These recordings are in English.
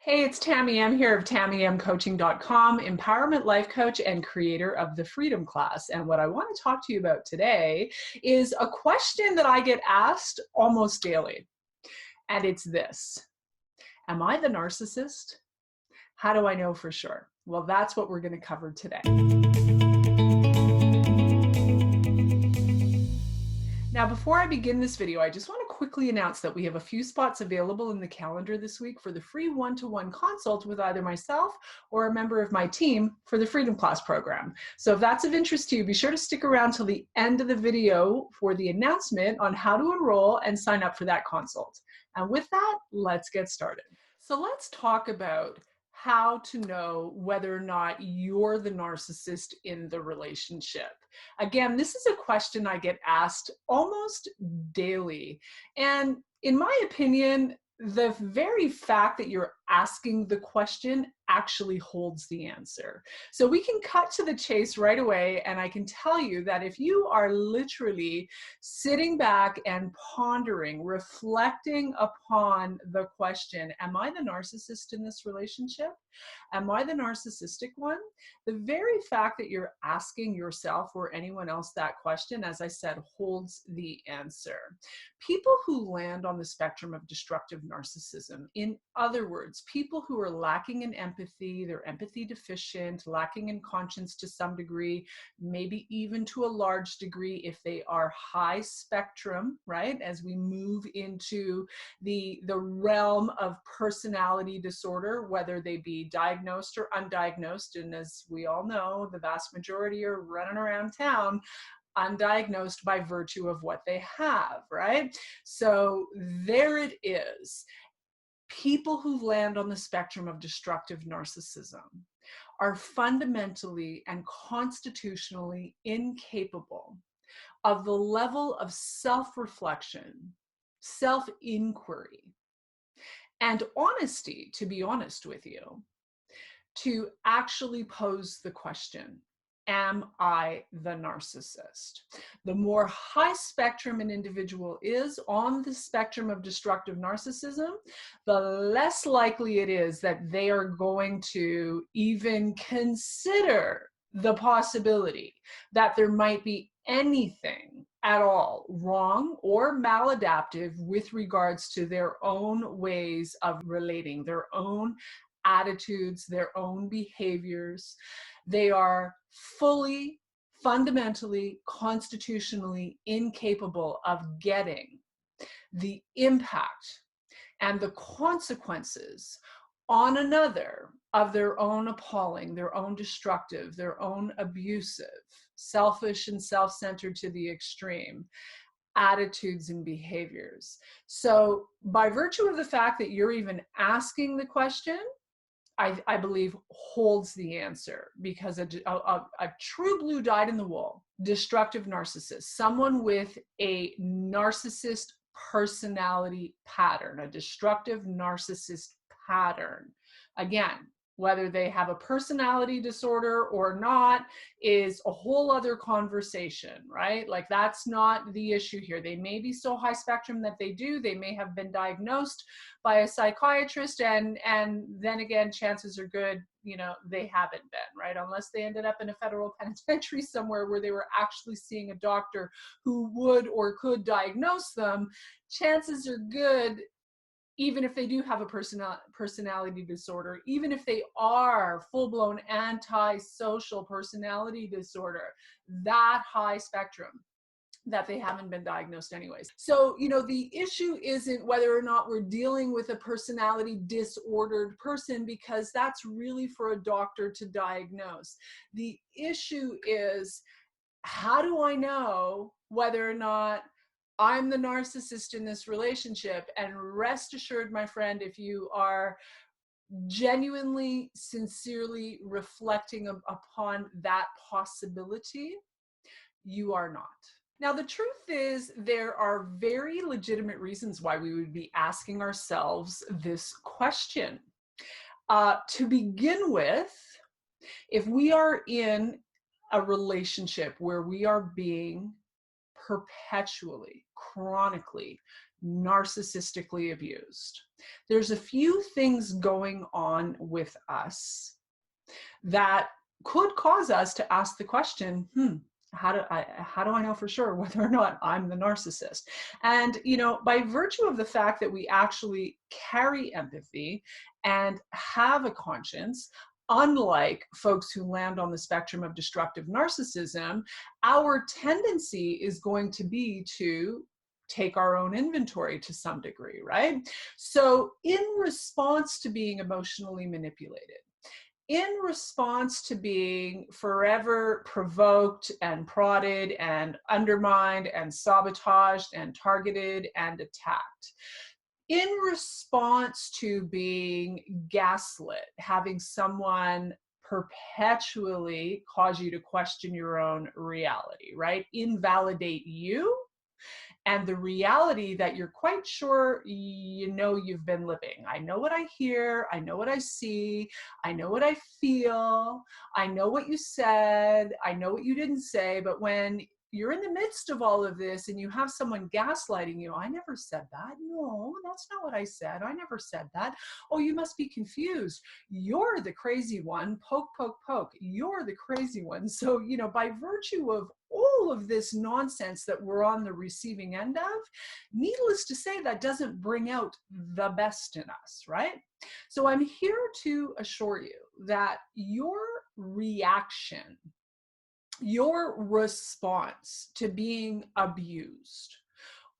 Hey, it's Tamie M here of TamieMCoaching.com, empowerment life coach and creator of the Freedom Class. And what I want to talk to you about today is a question that I get asked almost daily. And it's this: am I the narcissist? How do I know for sure? Well, that's what we're going to cover today. Now, before I begin this video, I just want to quickly announce that we have a few spots available in the calendar this week for the free one-to-one consult with either myself or a member of my team for the Freedom Class program. So if that's of interest to you, be sure to stick around till the end of the video for the announcement on how to enroll and sign up for that consult. And with that, let's get started. So let's talk about how to know whether or not you're the narcissist in the relationship. Again, this is a question I get asked almost daily. And in my opinion, the very fact that you're asking the question actually holds the answer. So we can cut to the chase right away, and I can tell you that if you are literally sitting back and pondering, reflecting upon the question, am I the narcissist in this relationship? Am I the narcissistic one? The very fact that you're asking yourself or anyone else that question, as I said, holds the answer. People who land on the spectrum of destructive narcissism, in other words, people who are lacking in empathy, they're empathy deficient, lacking in conscience to some degree, maybe even to a large degree if they are high spectrum, right? As we move into the realm of personality disorder, whether they be diagnosed or undiagnosed, and as we all know, the vast majority are running around town undiagnosed by virtue of what they have, right? So there it is. People who land on the spectrum of destructive narcissism are fundamentally and constitutionally incapable of the level of self-reflection, self-inquiry, and honesty, to be honest with you, to actually pose the question, am I the narcissist? The more high spectrum an individual is on the spectrum of destructive narcissism, the less likely it is that they are going to even consider the possibility that there might be anything at all wrong or maladaptive with regards to their own ways of relating, their own attitudes, their own behaviors. They are fully, fundamentally, constitutionally incapable of getting the impact and the consequences on another of their own appalling, their own destructive, their own abusive, selfish and self-centered to the extreme attitudes and behaviors. So by virtue of the fact that you're even asking the question, I believe holds the answer, because a true blue dyed-in-the-wool destructive narcissist, someone with a narcissist personality pattern, a destructive narcissist pattern, again, whether they have a personality disorder or not is a whole other conversation, right? Like, that's not the issue here. They may be so high spectrum that they do. They may have been diagnosed by a psychiatrist, and then again, chances are good, you know, they haven't been, right? Unless they ended up in a federal penitentiary somewhere where they were actually seeing a doctor who would or could diagnose them, chances are good, even if they do have a personality disorder, even if they are full-blown antisocial personality disorder, that high spectrum, that they haven't been diagnosed anyways. So, you know, the issue isn't whether or not we're dealing with a personality disordered person, because that's really for a doctor to diagnose. The issue is, how do I know whether or not I'm the narcissist in this relationship? And rest assured, my friend, if you are genuinely, sincerely reflecting upon that possibility, you are not. Now, the truth is, there are very legitimate reasons why we would be asking ourselves this question. To begin with, if we are in a relationship where we are being perpetually, chronically narcissistically abused. There's a few things going on with us that could cause us to ask the question, how do I know for sure whether or not I'm the narcissist? And, by virtue of the fact that we actually carry empathy and have a conscience, unlike folks who land on the spectrum of destructive narcissism, our tendency is going to be to take our own inventory to some degree, right? So in response to being emotionally manipulated, in response to being forever provoked and prodded and undermined and sabotaged and targeted and attacked, in response to being gaslit, having someone perpetually cause you to question your own reality, right? Invalidate you and the reality that you're quite sure you've been living. I know what I hear, I know what I see, I know what I feel, I know what you said, I know what you didn't say, but when you're in the midst of all of this and you have someone gaslighting you, I never said that. No, that's not what I said. I never said that. Oh, you must be confused. You're the crazy one. Poke, poke, poke. You're the crazy one. So, by virtue of all of this nonsense that we're on the receiving end of, needless to say, that doesn't bring out the best in us, right? So I'm here to assure you that your reaction, your response to being abused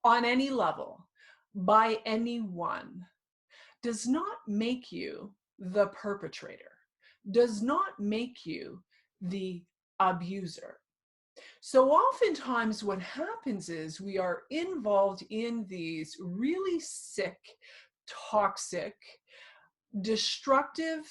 on any level by anyone does not make you the perpetrator, does not make you the abuser. So oftentimes what happens is we are involved in these really sick, toxic, destructive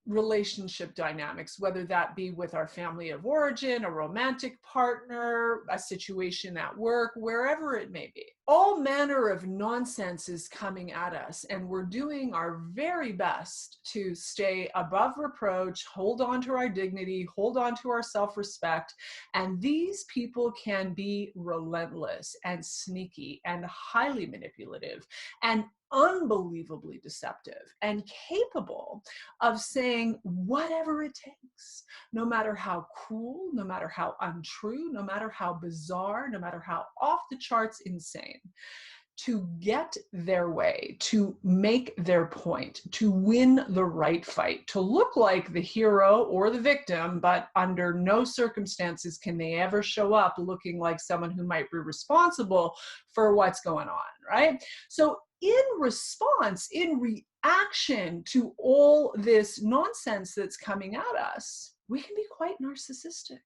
relationship dynamics, whether that be with our family of origin, a romantic partner, a situation at work, wherever it may be. All manner of nonsense is coming at us, and we're doing our very best to stay above reproach, hold on to our dignity, hold on to our self-respect. And these people can be relentless and sneaky and highly manipulative and unbelievably deceptive and capable of saying whatever it takes, no matter how cruel, no matter how untrue, no matter how bizarre, no matter how off the charts insane, to get their way, to make their point, to win the right fight, to look like the hero or the victim, but under no circumstances can they ever show up looking like someone who might be responsible for what's going on, right? So in response, in reaction to all this nonsense that's coming at us, we can be quite narcissistic.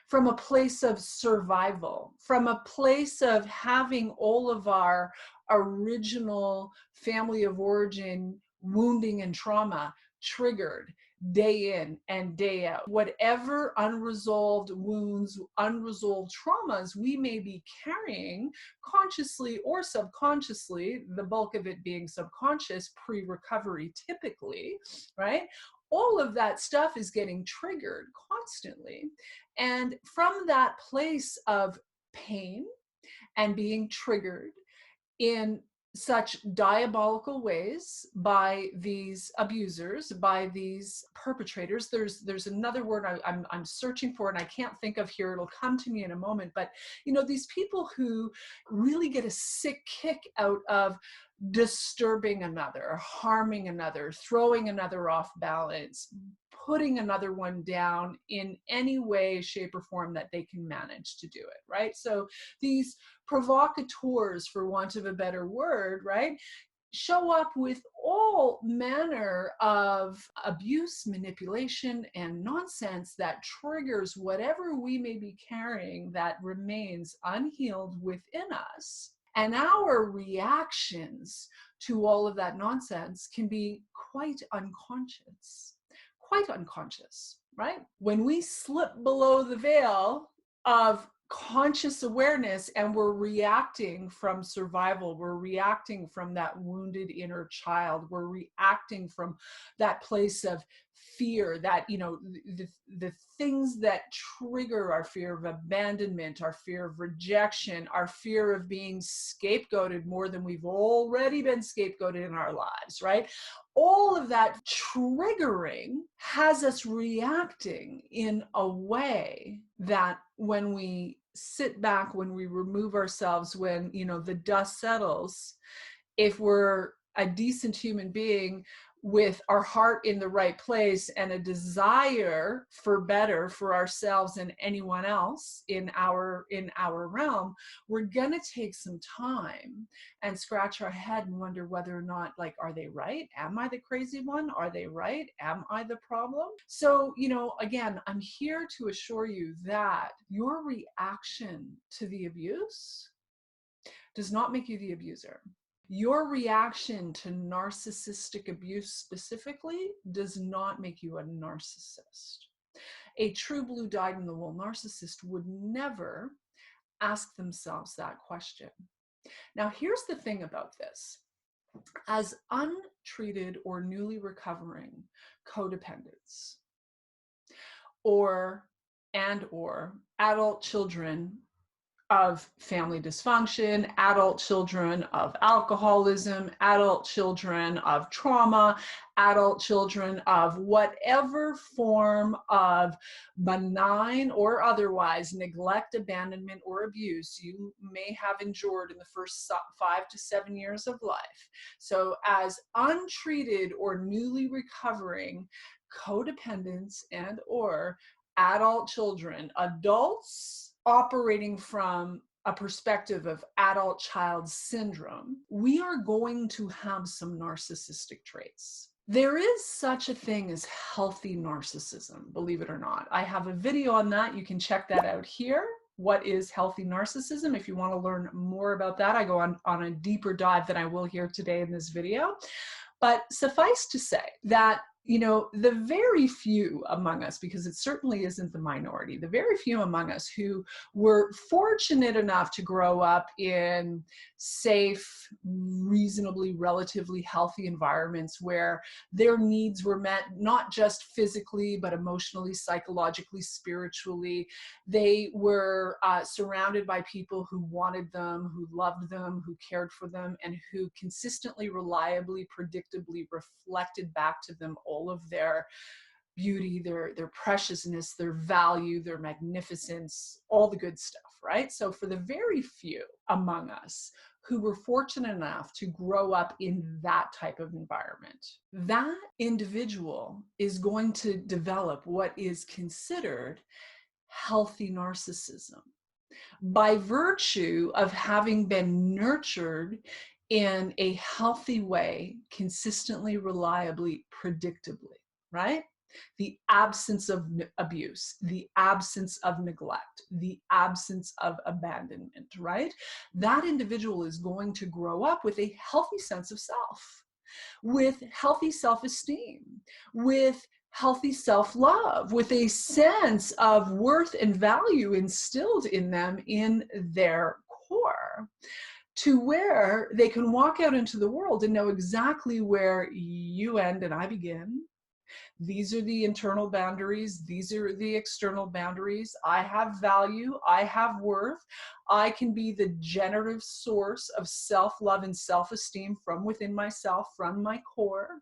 From a place of survival, from a place of having all of our original family of origin wounding and trauma triggered day in and day out. Whatever unresolved wounds, unresolved traumas we may be carrying consciously or subconsciously, the bulk of it being subconscious pre-recovery typically, right? All of that stuff is getting triggered constantly. And from that place of pain and being triggered in such diabolical ways by these abusers, by these perpetrators. There's another word I'm searching for and I can't think of here. It'll come to me in a moment. But these people who really get a sick kick out of disturbing another, harming another, throwing another off balance, putting another one down in any way, shape, or form that they can manage to do it, right? So these provocateurs, for want of a better word, right, show up with all manner of abuse, manipulation, and nonsense that triggers whatever we may be carrying that remains unhealed within us. And our reactions to all of that nonsense can be quite unconscious, right? When we slip below the veil of conscious awareness and we're reacting from survival, we're reacting from that wounded inner child, we're reacting from that place of fear, that, you know, the things that trigger our fear of abandonment, our fear of rejection, our fear of being scapegoated more than we've already been scapegoated in our lives, right? All of that triggering has us reacting in a way that when we sit back, when we remove ourselves, when, you know, the dust settles, if we're a decent human being with our heart in the right place and a desire for better for ourselves and anyone else in our realm, we're gonna take some time and scratch our head and wonder whether or not, like, are they right? Am I the crazy one? Are they right? Am I the problem? So, you know, again, I'm here to assure you that your reaction to the abuse does not make you the abuser. Your reaction to narcissistic abuse specifically does not make you a narcissist. A true blue dyed-in-the-wool narcissist would never ask themselves that question. Now, here's the thing about this. As untreated or newly recovering codependents or adult children of family dysfunction, adult children of alcoholism, adult children of trauma, adult children of whatever form of benign or otherwise neglect, abandonment, or abuse you may have endured in the first 5 to 7 years of life. So as untreated or newly recovering codependents and or adult children, adults operating from a perspective of adult child syndrome, we are going to have some narcissistic traits. There is such a thing as healthy narcissism, believe it or not. I have a video on that. You can check that out here. What is healthy narcissism? If you want to learn more about that, I go on a deeper dive than I will here today in this video. But suffice to say that, you know, the very few among us, because it certainly isn't the minority, the very few among us who were fortunate enough to grow up in safe, reasonably, relatively healthy environments where their needs were met, not just physically, but emotionally, psychologically, spiritually. They were surrounded by people who wanted them, who loved them, who cared for them, and who consistently, reliably, predictably reflected back to them all of their beauty, their preciousness, their value, their magnificence, all the good stuff, right? So for the very few among us who were fortunate enough to grow up in that type of environment, that individual is going to develop what is considered healthy narcissism by virtue of having been nurtured in a healthy way, consistently, reliably, predictably, right? The absence of abuse, the absence of neglect, the absence of abandonment, right? That individual is going to grow up with a healthy sense of self, with healthy self-esteem, with healthy self-love, with a sense of worth and value instilled in them in their core, to where they can walk out into the world and know exactly where you end and I begin. These are the internal boundaries. These are the external boundaries. I have value. I have worth. I can be the generative source of self-love and self-esteem from within myself, from my core.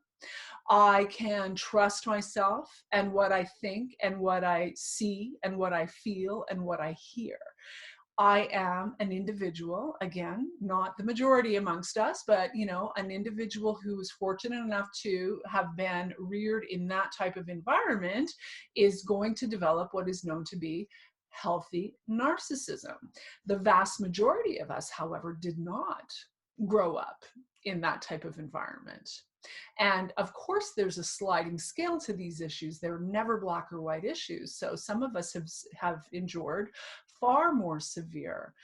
I can trust myself and what I think and what I see and what I feel and what I hear. I am an individual, again, not the majority amongst us, but, you know, an individual who is fortunate enough to have been reared in that type of environment is going to develop what is known to be healthy narcissism. The vast majority of us, however, did not grow up in that type of environment. And of course, there's a sliding scale to these issues. They're never black or white issues. So some of us have endured far more severe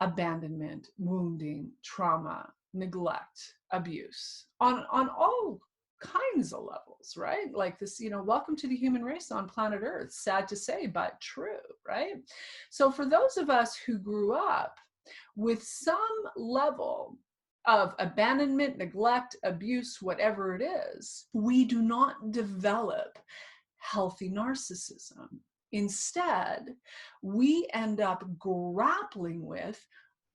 abandonment, wounding, trauma, neglect, abuse on all kinds of levels, right? Like this, you know, welcome to the human race on planet Earth. Sad to say, but true, right? So for those of us who grew up with some level of abandonment, neglect, abuse, whatever it is, we do not develop healthy narcissism. Instead, we end up grappling with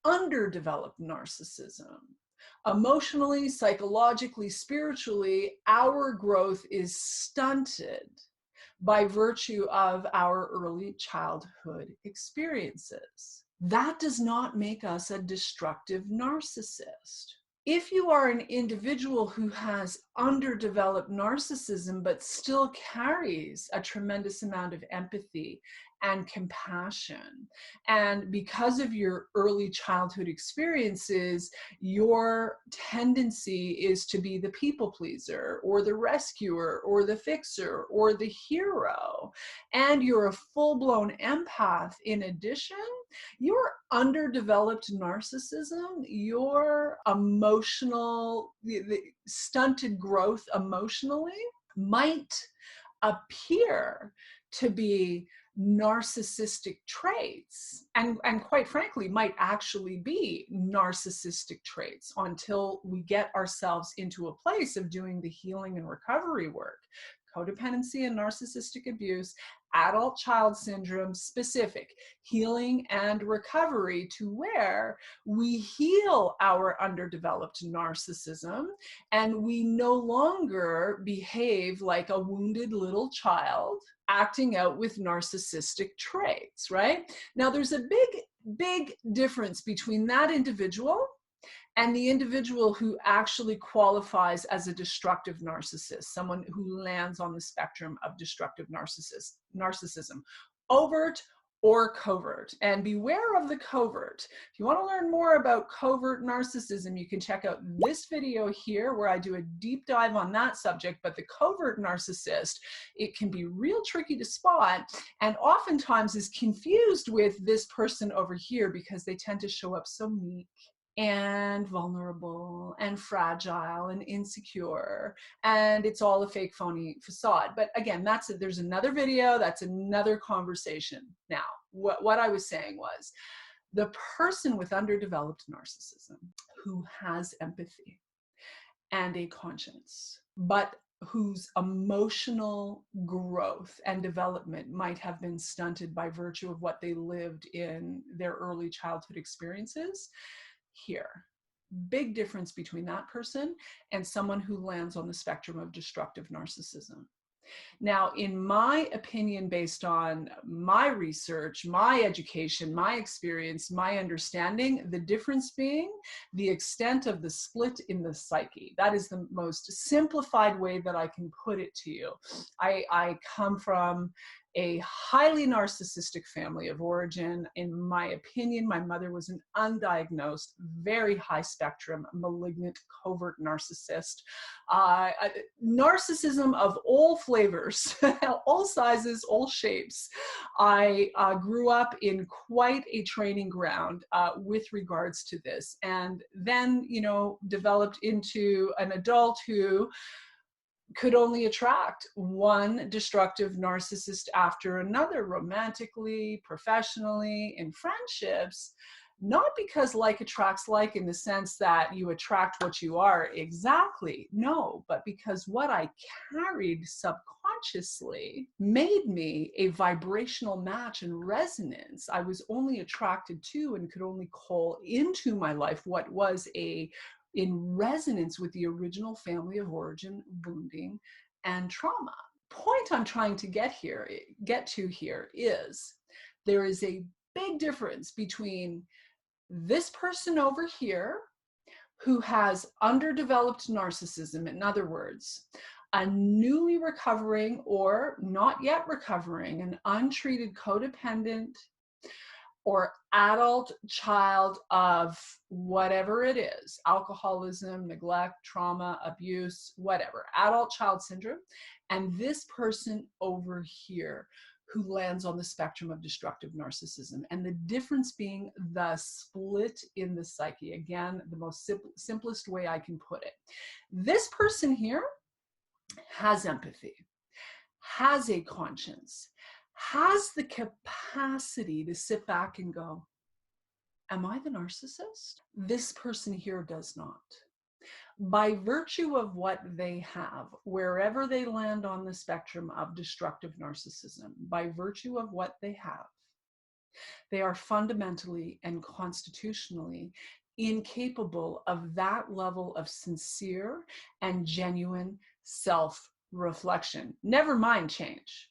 underdeveloped narcissism. Emotionally, psychologically, spiritually, our growth is stunted by virtue of our early childhood experiences. That does not make us a destructive narcissist. If you are an individual who has underdeveloped narcissism but still carries a tremendous amount of empathy and compassion, and because of your early childhood experiences, your tendency is to be the people pleaser or the rescuer or the fixer or the hero, and you're a full-blown empath in addition, your underdeveloped narcissism, your emotional, the stunted growth emotionally might appear to be narcissistic traits, and quite frankly might actually be narcissistic traits until we get ourselves into a place of doing the healing and recovery work. Codependency and narcissistic abuse, adult child syndrome specific healing and recovery, to where we heal our underdeveloped narcissism and we no longer behave like a wounded little child acting out with narcissistic traits, right? Now, there's a big difference between that individual and the individual who actually qualifies as a destructive narcissist, someone who lands on the spectrum of destructive narcissism, overt or covert. And beware of the covert. If you want to learn more about covert narcissism, you can check out this video here where I do a deep dive on that subject. But the covert narcissist, it can be real tricky to spot, and oftentimes is confused with this person over here because they tend to show up so meek and vulnerable and fragile and insecure, and it's all a fake, phony facade. But again, there's another video, that's another conversation. Now, what I was saying was, the person with underdeveloped narcissism who has empathy and a conscience, but whose emotional growth and development might have been stunted by virtue of what they lived in their early childhood experiences, here, big difference between that person and someone who lands on the spectrum of destructive narcissism. Now, in my opinion, based on my research, my education, my experience, my understanding, the difference being the extent of the split in the psyche. That is the most simplified way that I can put it to you. I come from a highly narcissistic family of origin. In my opinion, my mother was an undiagnosed, very high spectrum, malignant, covert narcissist. Narcissism of all flavors, all sizes, all shapes. I grew up in quite a training ground with regards to this, and then, developed into an adult who could only attract one destructive narcissist after another, romantically, professionally, in friendships, not because like attracts like in the sense that you attract what you are exactly, no, but because what I carried subconsciously made me a vibrational match and resonance. I was only attracted to and could only call into my life what was in resonance with the original family of origin, wounding, and trauma. Point I'm trying to get to here is there is a big difference between this person over here who has underdeveloped narcissism, in other words, a newly recovering or not yet recovering, an untreated codependent or adult child of whatever it is, alcoholism, neglect, trauma, abuse, whatever, adult child syndrome, and this person over here who lands on the spectrum of destructive narcissism. And the difference being the split in the psyche. Again, the most simplest way I can put it. This person here has empathy, has a conscience, has the capacity to sit back and go, Am I the narcissist? This person here does not. By virtue of what they have, wherever they land on the spectrum of destructive narcissism, by virtue of what they have, they are fundamentally and constitutionally incapable of that level of sincere and genuine self-reflection. Never mind change,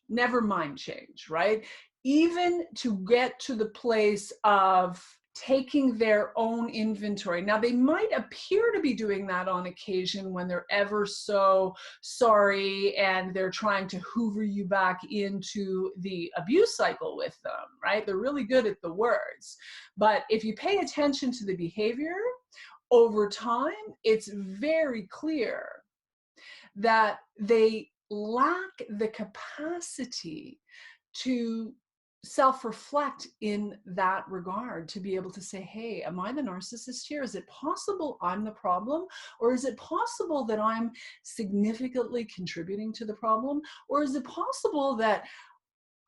right? Even to get to the place of taking their own inventory. Now, they might appear to be doing that on occasion when they're ever so sorry and they're trying to hoover you back into the abuse cycle with them, right? They're really good at the words. But if you pay attention to the behavior over time, it's very clear that they lack the capacity to self-reflect in that regard, to be able to say, hey, am I the narcissist here? Is it possible I'm the problem? Or is it possible that I'm significantly contributing to the problem? Or is it possible that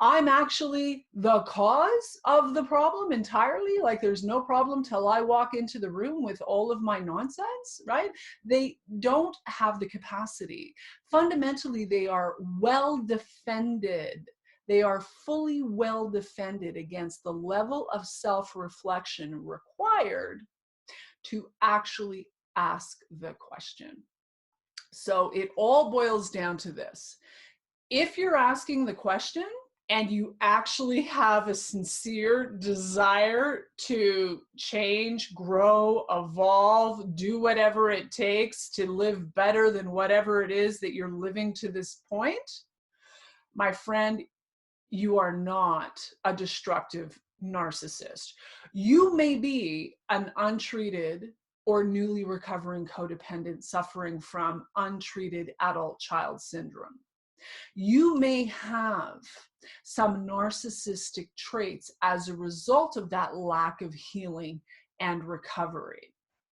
I'm actually the cause of the problem entirely? Like there's no problem till I walk into the room with all of my nonsense, right? They don't have the capacity. Fundamentally, they are well defended. They are fully well defended against the level of self-reflection required to actually ask the question. So it all boils down to this. If you're asking the question and you actually have a sincere desire to change, grow, evolve, do whatever it takes to live better than whatever it is that you're living to this point, my friend, you are not a destructive narcissist. You may be an untreated or newly recovering codependent suffering from untreated adult child syndrome. You may have some narcissistic traits as a result of that lack of healing and recovery.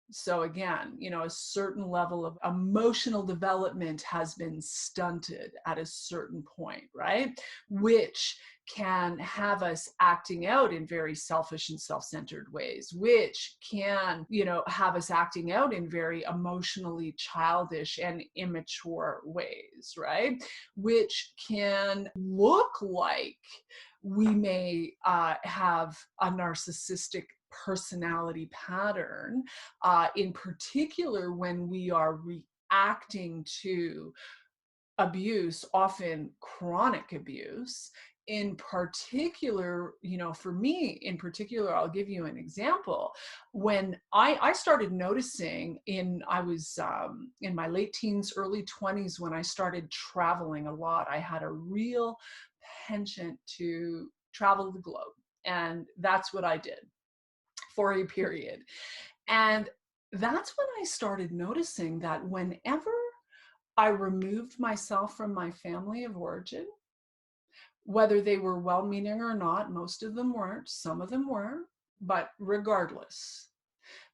So again, you know, a certain level of emotional development has been stunted at a certain point, right? Which can have us acting out in very selfish and self-centered ways, which can, you know, have us acting out in very emotionally childish and immature ways, right? Which can look like we may have a narcissistic personality pattern, in particular when we are reacting to abuse, often chronic abuse. In particular, you know, for me in particular, I'll give you an example. When I started noticing I was in my late teens, early 20s, when I started traveling a lot, I had a real penchant to travel the globe. And that's what I did for a period. And that's when I started noticing that whenever I removed myself from my family of origin, whether they were well-meaning or not, most of them weren't, some of them were, but regardless,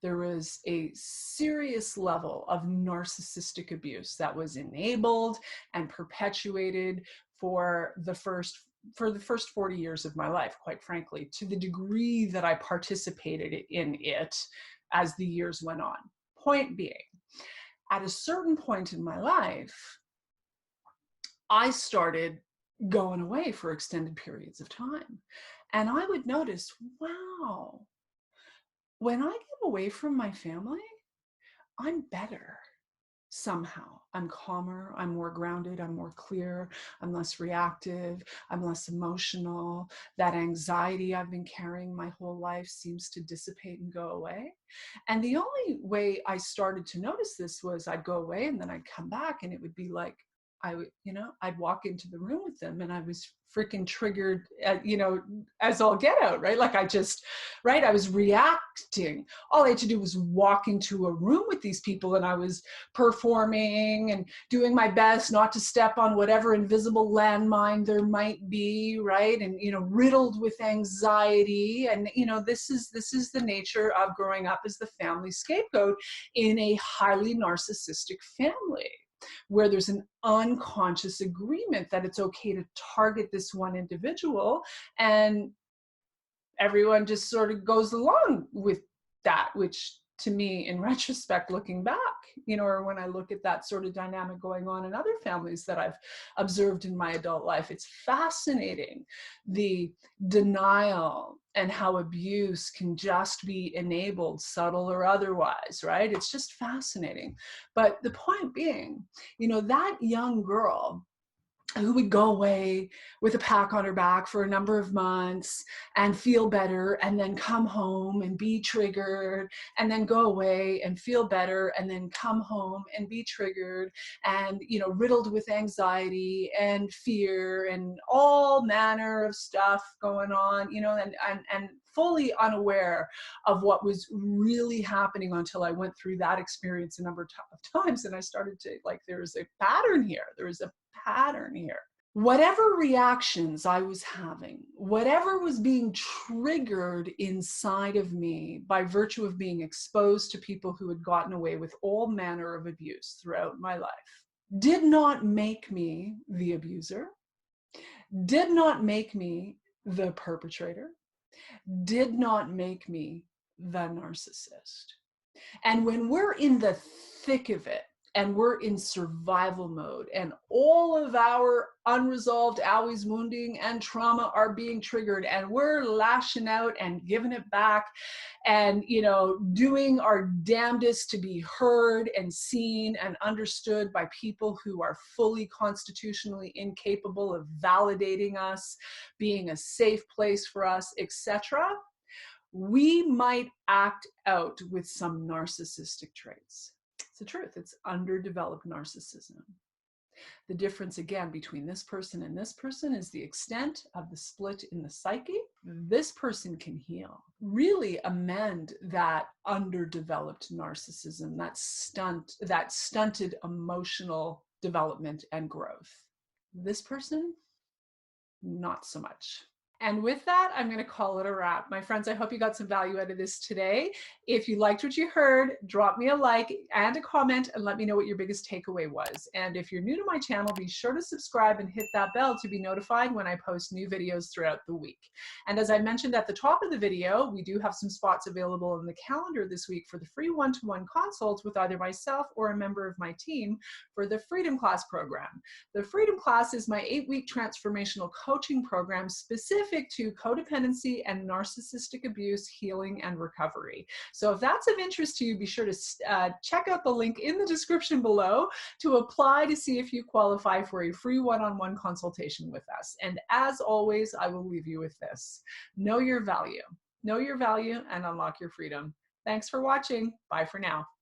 there was a serious level of narcissistic abuse that was enabled and perpetuated for the first 40 years of my life, quite frankly, to the degree that I participated in it as the years went on. Point being, at a certain point in my life, I started going away for extended periods of time. And I would notice, wow, when I get away from my family, I'm better. Somehow I'm calmer, I'm more grounded, I'm more clear, I'm less reactive, I'm less emotional. That anxiety I've been carrying my whole life seems to dissipate and go away. And the only way I started to notice this was I'd go away and then I'd come back and it would be like, I'd walk into the room with them and I was freaking triggered, as all get out, right? Like I was reacting. All I had to do was walk into a room with these people and I was performing and doing my best not to step on whatever invisible landmine there might be, right? And, riddled with anxiety. And, this is the nature of growing up as the family scapegoat in a highly narcissistic family, where there's an unconscious agreement that it's okay to target this one individual. And everyone just sort of goes along with that, which to me, in retrospect, looking back, you know, or when I look at that sort of dynamic going on in other families that I've observed in my adult life, it's fascinating, the denial and how abuse can just be enabled, subtle or otherwise, right? It's just fascinating. But the point being, you know, that young girl who would go away with a pack on her back for a number of months and feel better, and then come home and be triggered, and then go away and feel better, and then come home and be triggered, and, you know, riddled with anxiety and fear and all manner of stuff going on, you know, and fully unaware of what was really happening until I went through that experience a number of times. And I started to, like, there's a pattern here. There is a pattern here. Whatever reactions I was having, whatever was being triggered inside of me by virtue of being exposed to people who had gotten away with all manner of abuse throughout my life, did not make me the abuser, did not make me the perpetrator, did not make me the narcissist. And when we're in the thick of it, and we're in survival mode, and all of our unresolved always wounding and trauma are being triggered, and we're lashing out and giving it back, and, you know, doing our damnedest to be heard and seen and understood by people who are fully constitutionally incapable of validating us, being a safe place for us, etc., we might act out with some narcissistic traits. It's the truth. It's underdeveloped narcissism. The difference, again, between this person and this person is the extent of the split in the psyche. This person can heal, really amend that underdeveloped narcissism, that stunted emotional development and growth. This person, not so much. And with that, I'm going to call it a wrap. My friends, I hope you got some value out of this today. If you liked what you heard, drop me a like and a comment and let me know what your biggest takeaway was. And if you're new to my channel, be sure to subscribe and hit that bell to be notified when I post new videos throughout the week. And as I mentioned at the top of the video, we do have some spots available in the calendar this week for the free one-to-one consults with either myself or a member of my team for the Freedom Class program. The Freedom Class is my 8-week transformational coaching program specific to codependency and narcissistic abuse, healing, and recovery. So if that's of interest to you, be sure to check out the link in the description below to apply to see if you qualify for a free one-on-one consultation with us. And as always, I will leave you with this. Know your value and unlock your freedom. Thanks for watching. Bye for now.